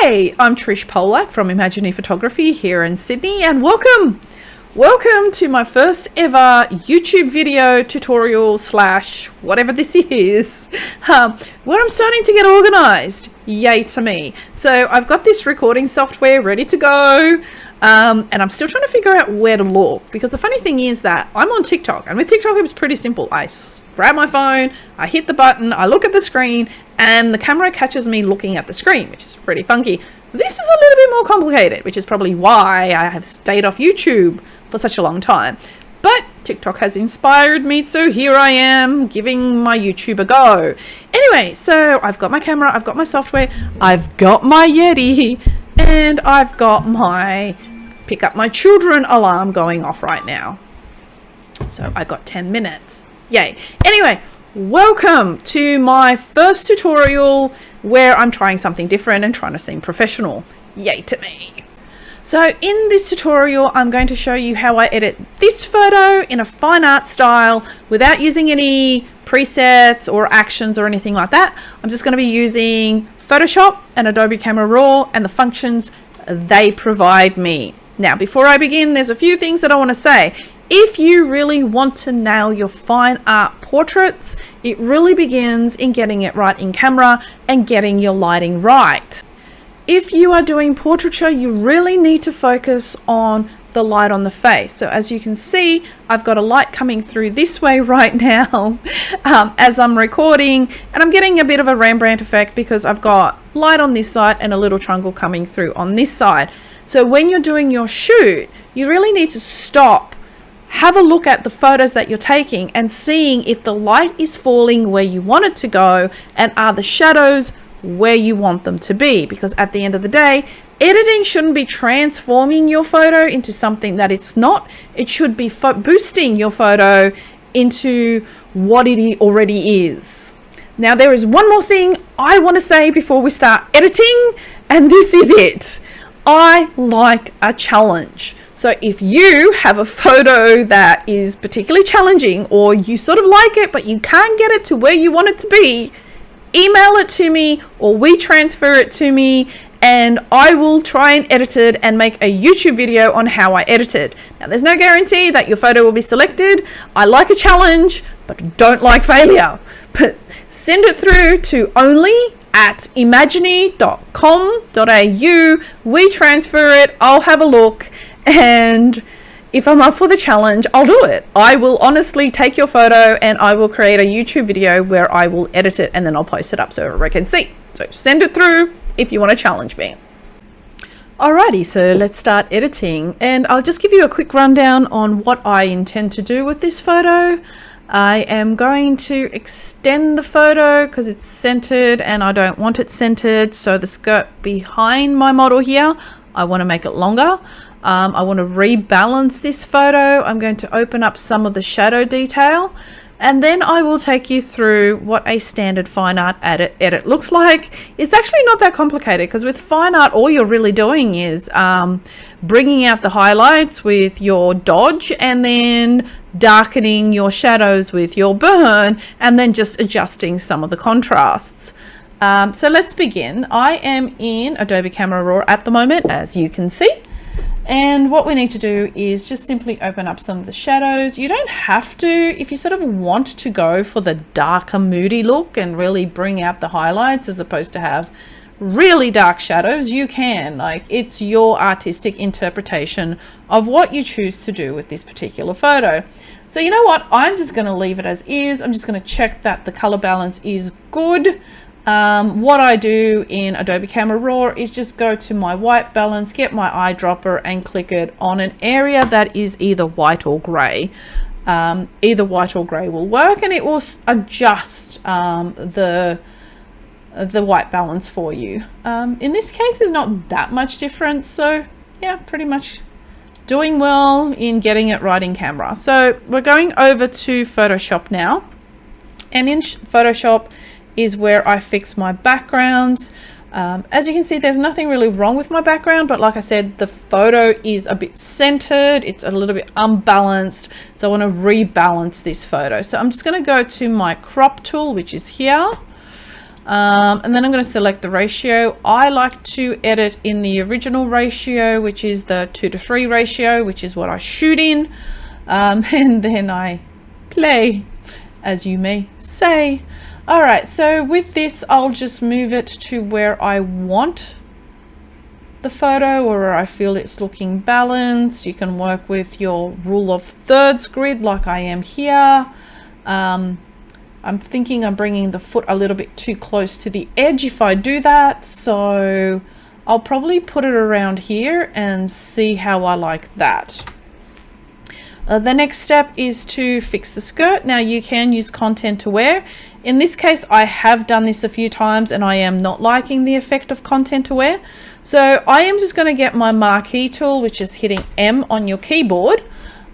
Hey, I'm Trish Polak from Imagini Photography here in Sydney, and welcome to my first ever YouTube video tutorial slash whatever this is, where I'm starting to get organized. Yay to me. So I've got this recording software ready to go, and I'm still trying to figure out where to look, because the funny thing is that I'm on TikTok, and with TikTok it's pretty simple. I grab my phone, I hit the button, I look at the screen, and the camera catches me looking at the screen, which is pretty funky. This is a little bit more complicated, which is probably why I have stayed off YouTube for such a long time. But TikTok has inspired me, so here I am giving my YouTube a go. Anyway, so I've got my camera, I've got my software, I've got my Yeti, and I've got my pick up my children alarm going off right now. So I got 10 minutes. Yay. Anyway, welcome to my first tutorial where I'm trying something different and trying to seem professional. Yay to me. So in this tutorial, I'm going to show you how I edit this photo in a fine art style without using any presets or actions or anything like that. I'm just going to be using Photoshop and Adobe Camera Raw and the functions they provide me. Now, before I begin, there's a few things that I want to say. If you really want to nail your fine art portraits, it really begins in getting it right in camera and getting your lighting right. If you are doing portraiture, you really need to focus on the light on the face. So as you can see, I've got a light coming through this way right now as I'm recording, and I'm getting a bit of a Rembrandt effect because I've got light on this side and a little trungle coming through on this side. So when you're doing your shoot, you really need to stop, have a look at the photos that you're taking and seeing if the light is falling where you want it to go and are the shadows where you want them to be, because at the end of the day, editing shouldn't be transforming your photo into something that it's not. It should be boosting your photo into what it already is. Now, there is one more thing I want to say before we start editing, and this is it. I like a challenge. So if you have a photo that is particularly challenging, or you sort of like it but you can't get it to where you want it to be, email it to me or we transfer it to me, and I will try and edit it and make a YouTube video on how I edit it. Now, there's no guarantee that your photo will be selected. I like a challenge but don't like failure. But send it through to only@imagini.com.au. we transfer it, I'll have a look, and if I'm up for the challenge, I'll do it. I will honestly take your photo and I will create a YouTube video where I will edit it and then I'll post it up so everyone can see. So send it through if you want to challenge me. Alrighty, so let's start editing, and I'll just give you a quick rundown on what I intend to do with this photo. I am going to extend the photo because it's centered and I don't want it centered. So the skirt behind my model here, I want to make it longer. I want to rebalance this photo. I'm going to open up some of the shadow detail, and then I will take you through what a standard fine art edit looks like. It's actually not that complicated, because with fine art, all you're really doing is bringing out the highlights with your dodge and then darkening your shadows with your burn, and then just adjusting some of the contrasts. So let's begin. I am in Adobe Camera Raw at the moment, as you can see. And what we need to do is just simply open up some of the shadows. You don't have to. If you sort of want to go for the darker, moody look and really bring out the highlights as opposed to have really dark shadows, you can. Like, it's your artistic interpretation of what you choose to do with this particular photo. So you know what? I'm just going to leave it as is. I'm just going to check that the color balance is good. What I do in Adobe Camera Raw is just go to my white balance, get my eyedropper and click it on an area that is either white or gray. Either white or gray will work, and it will adjust the white balance for you. In this case, there's not that much difference. So yeah, pretty much doing well in getting it right in camera. So we're going over to Photoshop now, and in Photoshop is where I fix my backgrounds. As you can see, there's nothing really wrong with my background, but like I said, the photo is a bit centered, it's a little bit unbalanced, so I want to rebalance this photo. So I'm just going to go to my crop tool, which is here. And then I'm going to select the ratio. I like to edit in the original ratio, which is the 2:3 ratio, which is what I shoot in. And then I play, as you may say. All right, so with this, I'll just move it to where I want the photo or where I feel it's looking balanced. You can work with your rule of thirds grid like I am here. I'm thinking I'm bringing the foot a little bit too close to the edge if I do that. So I'll probably put it around here and see how I like that. The next step is to fix the skirt. Now you can use content aware. In this case, I have done this a few times and I am not liking the effect of content aware. So I am just going to get my marquee tool, which is hitting M on your keyboard.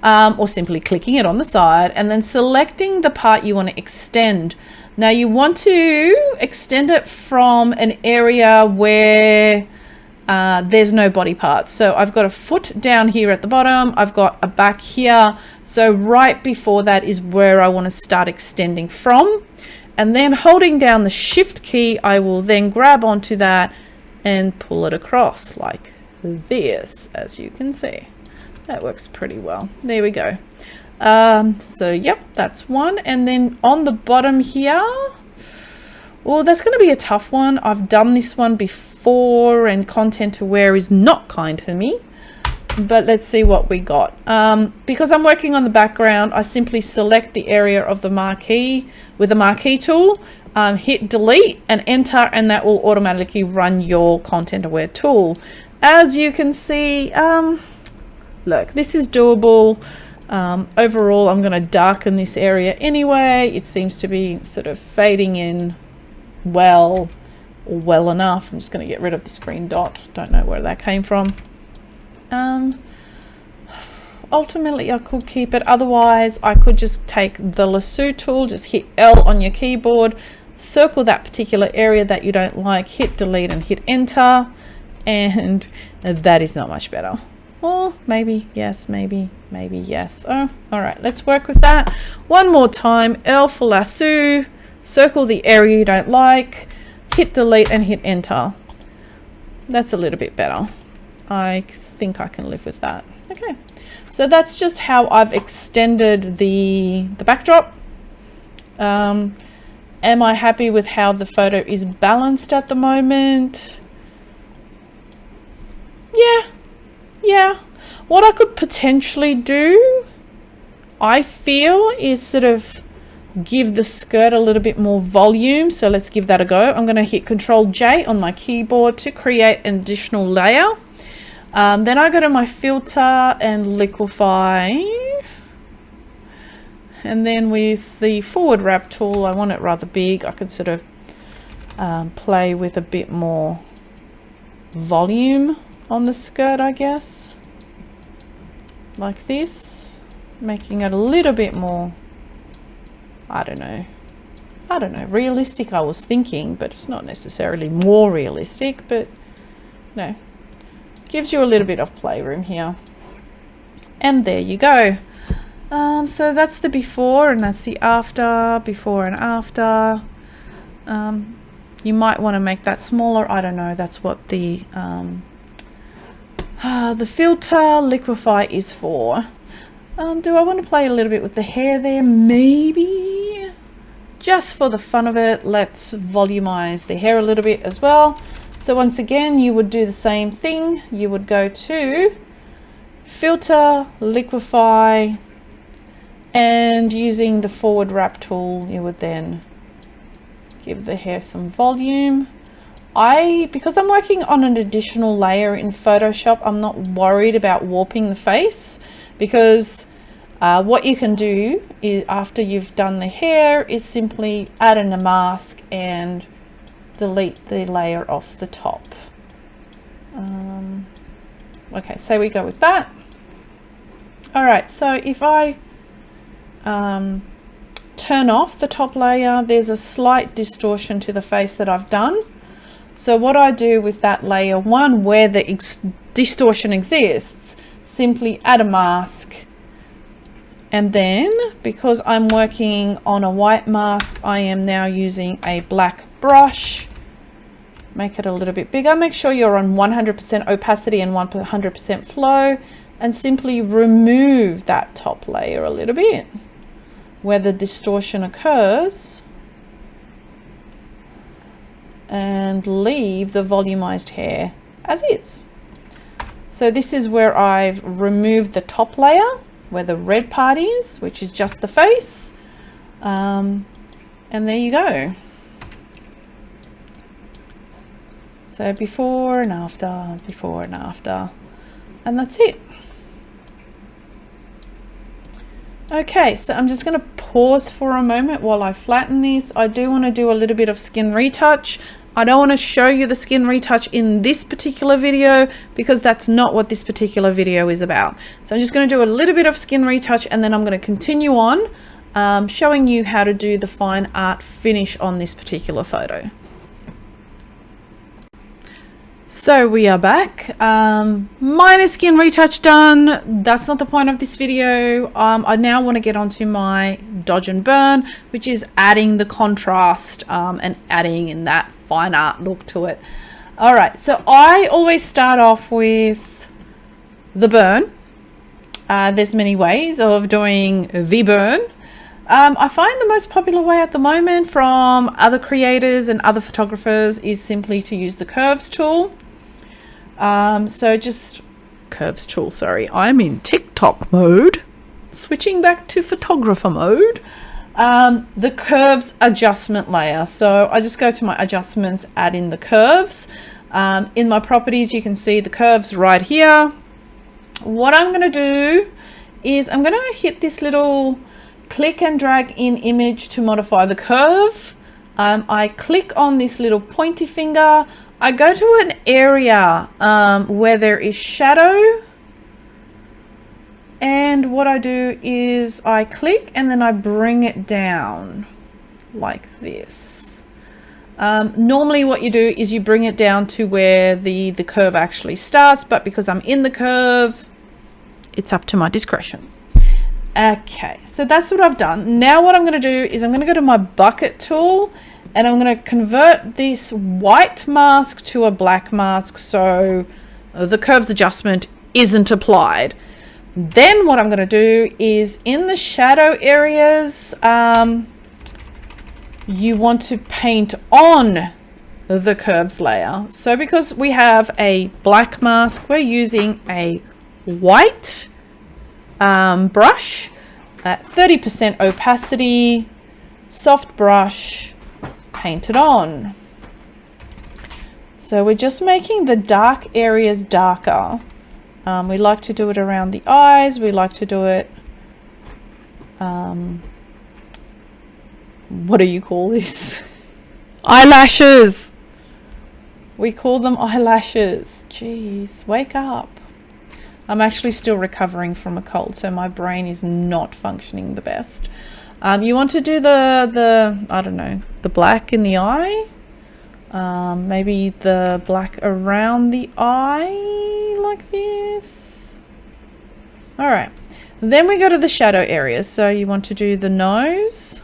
Or simply clicking it on the side and then selecting the part you want to extend. Now you want to extend it from an area where there's no body part. So I've got a foot down here at the bottom, I've got a back here. So right before that is where I want to start extending from. And then holding down the shift key, I will then grab onto that and pull it across like this, as you can see. That works pretty well. There we go. So yep, that's one. And then on the bottom here, well, that's going to be a tough one. I've done this one before and content aware is not kind to me, but let's see what we got. Because I'm working on the background, I simply select the area of the marquee with the marquee tool, hit delete and enter, and that will automatically run your content aware tool. As you can see, look, this is doable. Overall, I'm going to darken this area anyway. It seems to be sort of fading in well enough. I'm just going to get rid of this green dot. Don't know where that came from. Ultimately, I could keep it. Otherwise, I could just take the lasso tool, just hit L on your keyboard, circle that particular area that you don't like, hit delete and hit enter, and that is not much better. Or maybe yes, maybe yes. Oh, all right, let's work with that one more time. L for lasso, circle the area you don't like, hit delete and hit enter. That's a little bit better. I think I can live with that. Okay, so that's just how I've extended the backdrop. Am I happy with how the photo is balanced at the moment? Yeah. What I could potentially do, I feel, is sort of give the skirt a little bit more volume. So let's give that a go. I'm going to hit Control J on my keyboard to create an additional layer. Then I go to my filter and liquefy. And then with the forward wrap tool, I want it rather big. I can sort of play with a bit more volume on the skirt, I guess, like this, making it a little bit more, I don't know, realistic I was thinking, but it's not necessarily more realistic, but no, gives you a little bit of playroom here. And there you go. So that's the before and that's the after, before and after. You might want to make that smaller. I don't know, that's what the filter liquefy is for. Do I want to play a little bit with the hair there? Maybe. Just for the fun of it, let's volumize the hair a little bit as well. So once again, you would do the same thing. You would go to filter, liquefy, and using the forward wrap tool, you would then give the hair some volume. Because I'm working on an additional layer in Photoshop, I'm not worried about warping the face, because what you can do is, after you've done the hair, is simply add in a mask and delete the layer off the top. Okay, so we go with that. All right, so if I turn off the top layer, there's a slight distortion to the face that I've done. So what I do with that layer one, where the distortion exists, simply add a mask. And then, because I'm working on a white mask, I am now using a black brush, make it a little bit bigger. Make sure you're on 100% opacity and 100% flow, and simply remove that top layer a little bit where the distortion occurs, and leave the volumized hair as is. So this is where I've removed the top layer where the red part is, which is just the face. And there you go. So before and after, before and after, and that's it. Okay, so I'm just going to pause for a moment while I flatten this. I do want to do a little bit of skin retouch. I don't want to show you the skin retouch in this particular video because that's not what this particular video is about. So I'm just going to do a little bit of skin retouch, and then I'm going to continue on showing you how to do the fine art finish on this particular photo. So we are back. Minor skin retouch done. That's not the point of this video. I now want to get onto my dodge and burn, which is adding the contrast and adding in that fine art look to it. All right, so I always start off with the burn. There's many ways of doing the burn. I find the most popular way at the moment from other creators and other photographers is simply to use the curves tool. So just curves tool, sorry, I'm in TikTok mode, switching back to photographer mode. The curves adjustment layer. So I just go to my adjustments, add in the curves. In my properties, you can see the curves right here. What I'm going to do is I'm going to hit this little click and drag in image to modify the curve. I click on this little pointy finger. I go to an area where there is shadow, and what I do is I click and then I bring it down like this. Normally what you do is you bring it down to where the curve actually starts, but because I'm in the curve, it's up to my discretion. Okay, so that's what I've done. Now what I'm going to do is I'm going to go to my bucket tool, and I'm going to convert this white mask to a black mask so the curves adjustment isn't applied. Then what I'm going to do is in the shadow areas, you want to paint on the curves layer. So because we have a black mask, we're using a white brush at 30% opacity, soft brush, painted on. So we're just making the dark areas darker. We like to do it around the eyes. We like to do it, what do you call this? Eyelashes. We call them eyelashes. Jeez, wake up. I'm actually still recovering from a cold, so my brain is not functioning the best. You want to do the I don't know, the black in the eye, maybe the black around the eye like this. All right, then we go to the shadow areas. So you want to do the nose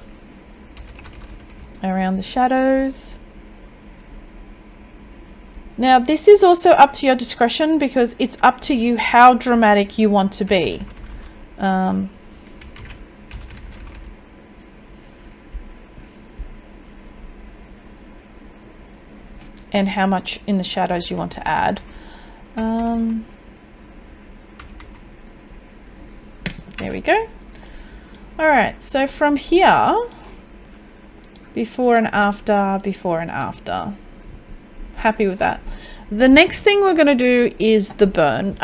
around the shadows. Now this is also up to your discretion because it's up to you how dramatic you want to be. And how much in the shadows you want to add. There we go. All right, so from here, before and after, before and after. Happy with that. The next thing we're going to do is the burn.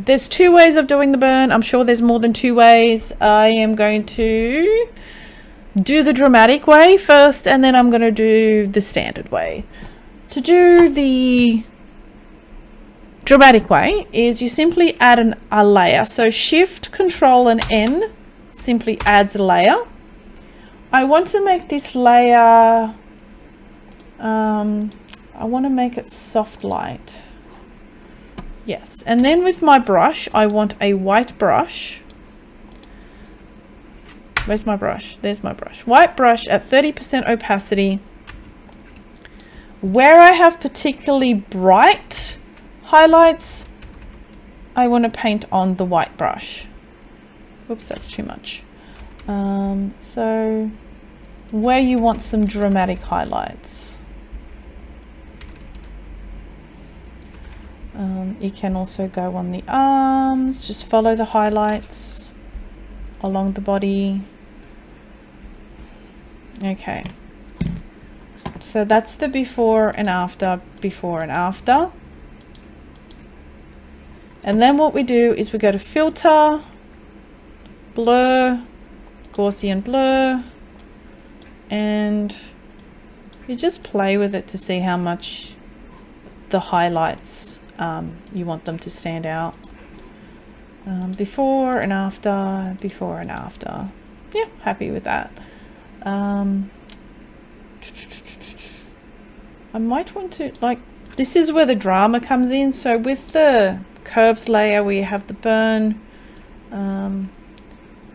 There's two ways of doing the burn. I'm sure there's more than two ways. I am going to do the dramatic way first, and then I'm going to do the standard way. To do the dramatic way is you simply add a layer. So Shift, Control and N simply adds a layer. I want to make this layer, I want to make it soft light. Yes, and then with my brush, I want a white brush. Where's my brush? There's my brush. White brush at 30% opacity. Where I have particularly bright highlights, I want to paint on the white brush. Oops, that's too much. So where you want some dramatic highlights, you can also go on the arms, just follow the highlights along the body. Okay, so that's the before and after, before and after. And then what we do is we go to filter, blur, Gaussian blur, and you just play with it to see how much the highlights you want them to stand out. Before and after, before and after. Yeah, happy with that. I might want to, like, this is where the drama comes in. So with the curves layer where you have the burn,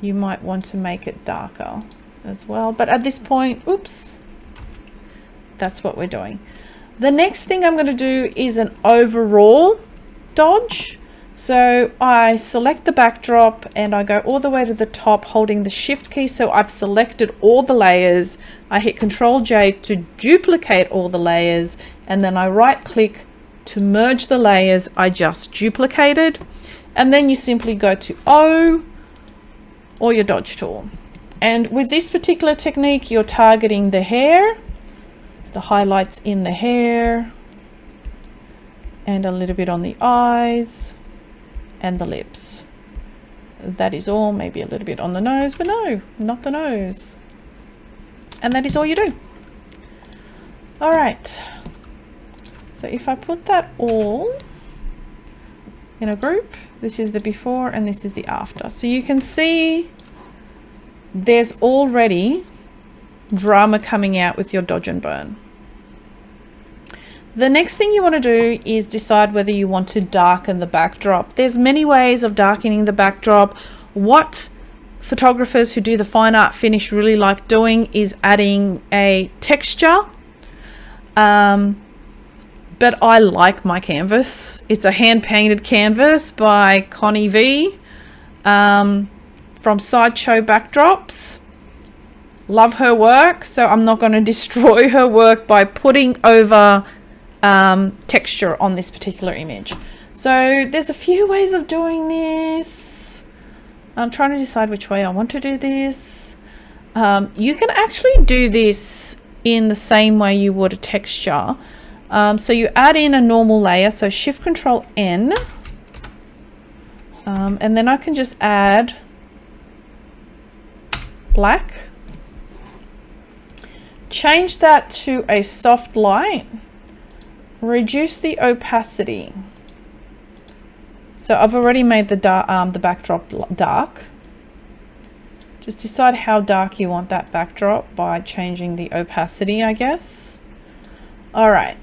you might want to make it darker as well. But at this point, oops, that's what we're doing. The next thing I'm going to do is an overall dodge. So I select the backdrop and I go all the way to the top holding the shift key. So I've selected all the layers. I hit Control J to duplicate all the layers, and then I right click to merge the layers I just duplicated. And then you simply go to O or your dodge tool. And with this particular technique, you're targeting the hair, the highlights in the hair, and a little bit on the eyes and the lips. That is all. Maybe a little bit on the nose, but no, not the nose. And that is all you do. All right. So if I put that all in a group, this is the before and this is the after. So you can see there's already drama coming out with your dodge and burn. The next thing you want to do is decide whether you want to darken the backdrop. There's many ways of darkening the backdrop. What photographers who do the fine art finish really like doing is adding a texture. But I like my canvas. It's a hand-painted canvas by Connie V from Sideshow Backdrops. Love her work, so I'm not going to destroy her work by putting over texture on this particular image. So there's a few ways of doing this. I'm trying to decide which way I want to do this. You can actually do this in the same way you would a texture. So you add in a normal layer, so Shift Control N, and then I can just add black, change that to a soft light, reduce the opacity. So I've already made the backdrop dark. Just decide how dark you want that backdrop by changing the opacity, I guess. All right.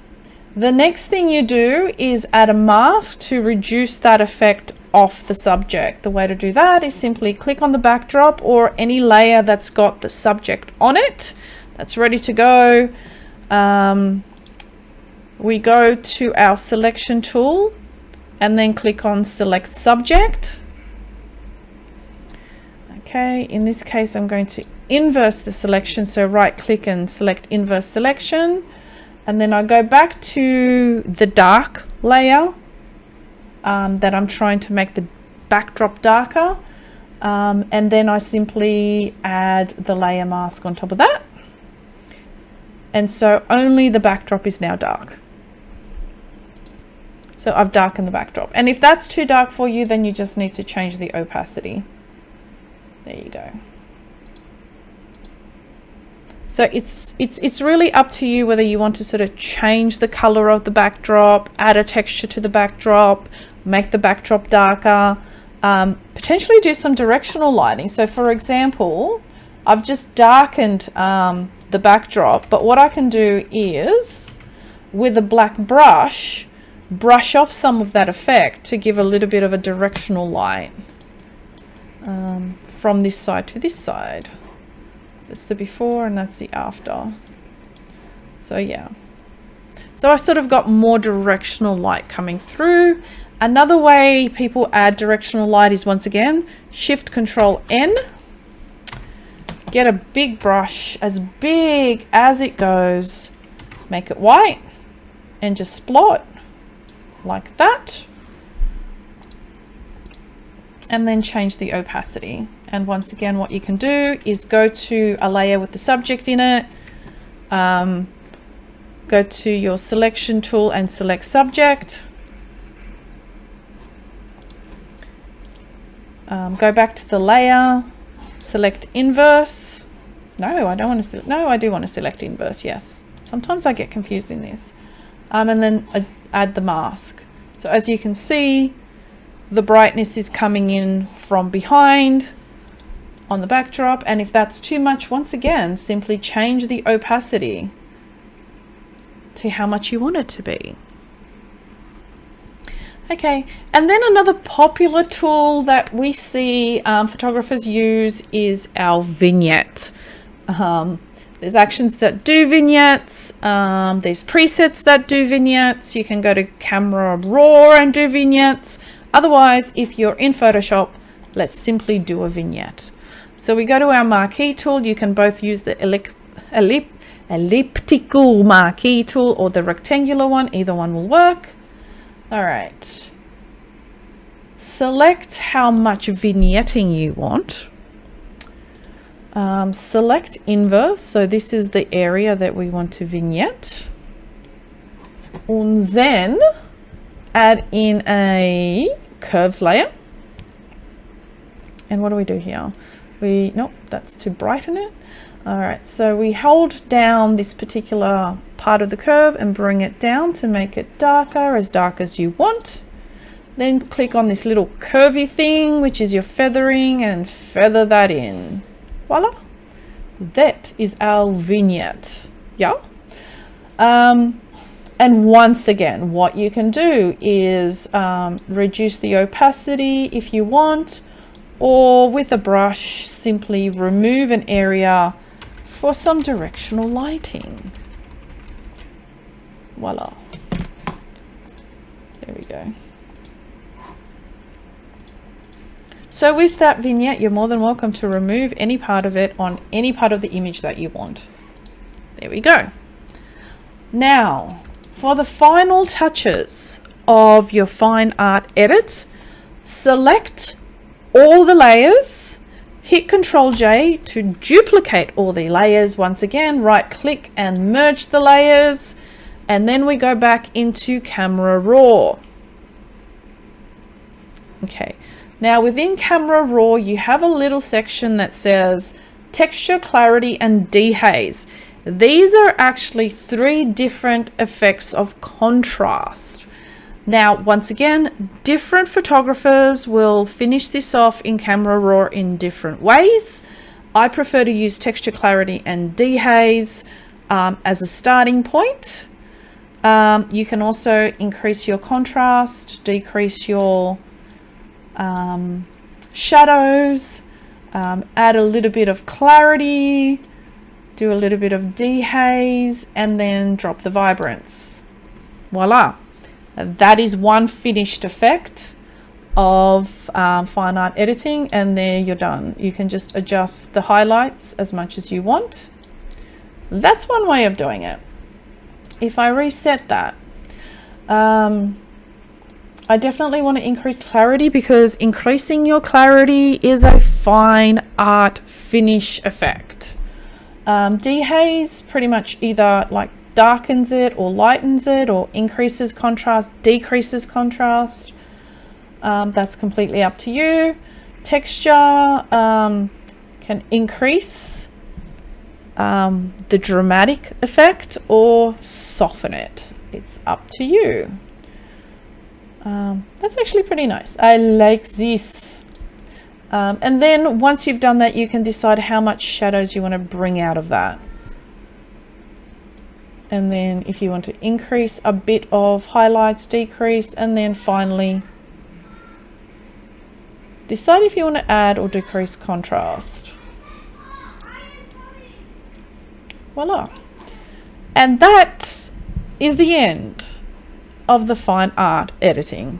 The next thing you do is add a mask to reduce that effect off the subject. The way to do that is simply click on the backdrop or any layer that's got the subject on it that's ready to go. We go to our selection tool and then click on select subject. Okay, in this case I'm going to inverse the selection, so right click and select inverse selection. And then I go back to the dark layer that I'm trying to make the backdrop darker. And then I simply add the layer mask on top of that. And so only the backdrop is now dark. So I've darkened the backdrop. And if that's too dark for you, then you just need to change the opacity. There you go. So it's really up to you whether you want to sort of change the color of the backdrop, add a texture to the backdrop, make the backdrop darker, potentially do some directional lighting. So for example, I've just darkened the backdrop, but what I can do is with a black brush, brush off some of that effect to give a little bit of a directional light from this side to this side. That's the before and that's the after. So yeah. So I sort of got more directional light coming through. Another way people add directional light is, once again, Shift Control N. Get a big brush, as big as it goes, make it white, and just splot like that. And then change the opacity. And once again, what you can do is go to a layer with the subject in it, go to your selection tool and select subject. Go back to the layer, select inverse. No, I don't want to select, no, I do want to select inverse, yes. Sometimes I get confused in this. And then add the mask. So as you can see, the brightness is coming in from behind on the backdrop. And if that's too much, once again, simply change the opacity to how much you want it to be. Okay, and then another popular tool that we see photographers use is our vignette. There's actions that do vignettes, there's presets that do vignettes. You can go to Camera Raw and do vignettes. Otherwise, if you're in Photoshop, let's simply do a vignette. So we go to our marquee tool. You can both use the elliptical marquee tool or the rectangular one. Either one will work. All right. Select how much vignetting you want. Select inverse. So this is the area that we want to vignette. And then add in a curves layer. And what do we do here? Nope, that's to brighten it. All right, so we hold down this particular part of the curve and bring it down to make it darker, as dark as you want. Then click on this little curvy thing, which is your feathering, and feather that in. Voila, that is our vignette. Yeah. And once again, what you can do is reduce the opacity if you want, or with a brush, simply remove an area for some directional lighting. Voila. There we go. So with that vignette, you're more than welcome to remove any part of it on any part of the image that you want. There we go. Now, for the final touches of your fine art edit, select all the layers, hit Ctrl J to duplicate all the layers. Once again, right click and merge the layers. And then we go back into Camera Raw. Okay, now within Camera Raw, you have a little section that says Texture, Clarity, and Dehaze. These are actually 3 different effects of contrast. Now, once again, different photographers will finish this off in Camera Raw in different ways. I prefer to use Texture, Clarity, and Dehaze as a starting point. You can also increase your contrast, decrease your shadows, add a little bit of clarity, do a little bit of dehaze, and then drop the vibrance. Voila. That is one finished effect of fine art editing, and there you're done. You can just adjust the highlights as much as you want. That's one way of doing it. If I reset that, I definitely want to increase clarity, because increasing your clarity is a fine art finish effect. Dehaze pretty much either like darkens it or lightens it, or increases contrast, decreases contrast. That's completely up to you. Texture can increase the dramatic effect or soften it. It's up to you. That's actually pretty nice. I like this. And then once you've done that, you can decide how much shadows you want to bring out of that. And then if you want to increase a bit of highlights, decrease, and then finally decide if you want to add or decrease contrast. Voila. And that is the end of the fine art editing,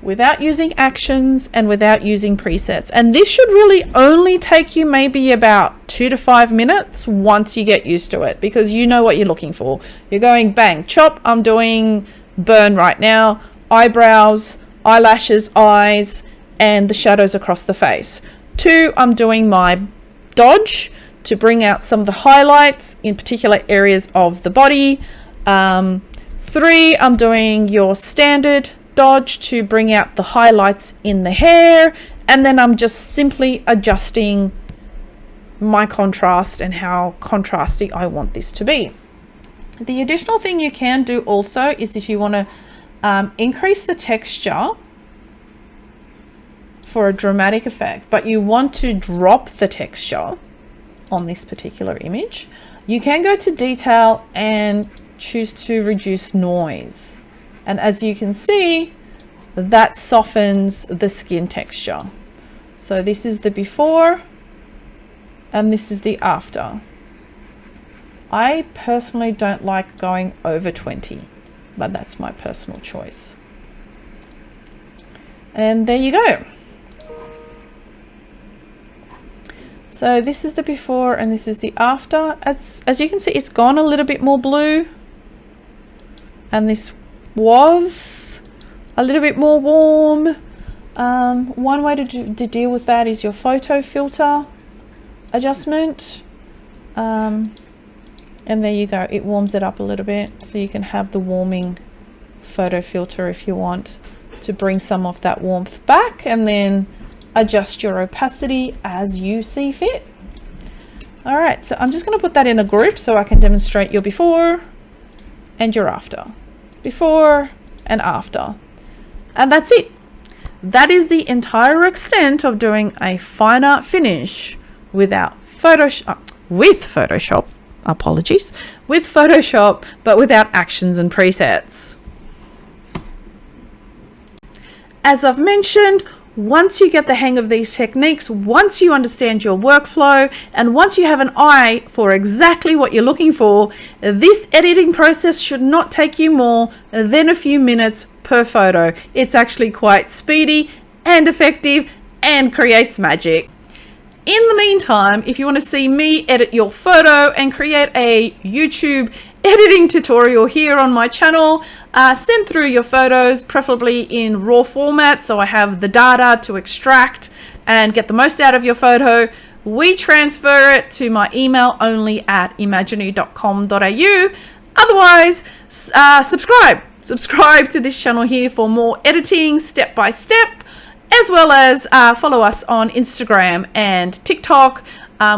without using actions and without using presets. And this should really only take you maybe about 2 to 5 minutes once you get used to it, because you know what you're looking for. You're going bang, chop, I'm doing burn right now, eyebrows, eyelashes, eyes, and the shadows across the face. 2, I'm doing my dodge to bring out some of the highlights in particular areas of the body. 3, I'm doing your standard dodge to bring out the highlights in the hair, and then I'm just simply adjusting my contrast and how contrasty I want this to be. The additional thing you can do also is, if you want to increase the texture for a dramatic effect, but you want to drop the texture on this particular image, you can go to detail and choose to reduce noise. And as you can see, that softens the skin texture. So this is the before and this is the after. I personally don't like going over 20, but that's my personal choice. And there you go. So this is the before and this is the after. As you can see, it's gone a little bit more blue, and this was a little bit more warm. One way to deal with that is your photo filter adjustment. And there you go, it warms it up a little bit, so you can have the warming photo filter if you want to bring some of that warmth back, and then adjust your opacity as you see fit. All right, so I'm just going to put that in a group so I can demonstrate your before and your after. Before and after. And that's it. That is the entire extent of doing a fine art finish without Photoshop, with Photoshop, apologies, with Photoshop, but without actions and presets. As I've mentioned, once you get the hang of these techniques, once you understand your workflow, and once you have an eye for exactly what you're looking for, this editing process should not take you more than a few minutes per photo. It's actually quite speedy and effective and creates magic. In the meantime, if you want to see me edit your photo and create a YouTube editing tutorial here on my channel, send through your photos, preferably in raw format, so I have the data to extract and get the most out of your photo. We transfer it to my email only at imagini.com.au. Otherwise, subscribe to this channel here for more editing step by step, as well as follow us on Instagram and TikTok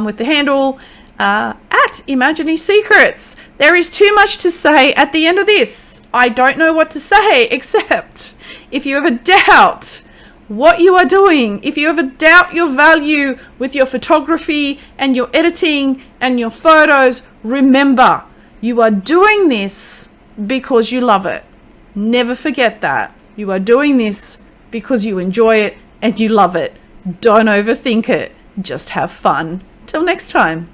with the handle at Imagini Secrets. There is too much to say at the end of this. I don't know what to say, except if you ever doubt what you are doing, if you ever doubt your value with your photography and your editing and your photos, remember, you are doing this because you love it. Never forget that. You are doing this because you enjoy it and you love it. Don't overthink it. Just have fun. Till next time.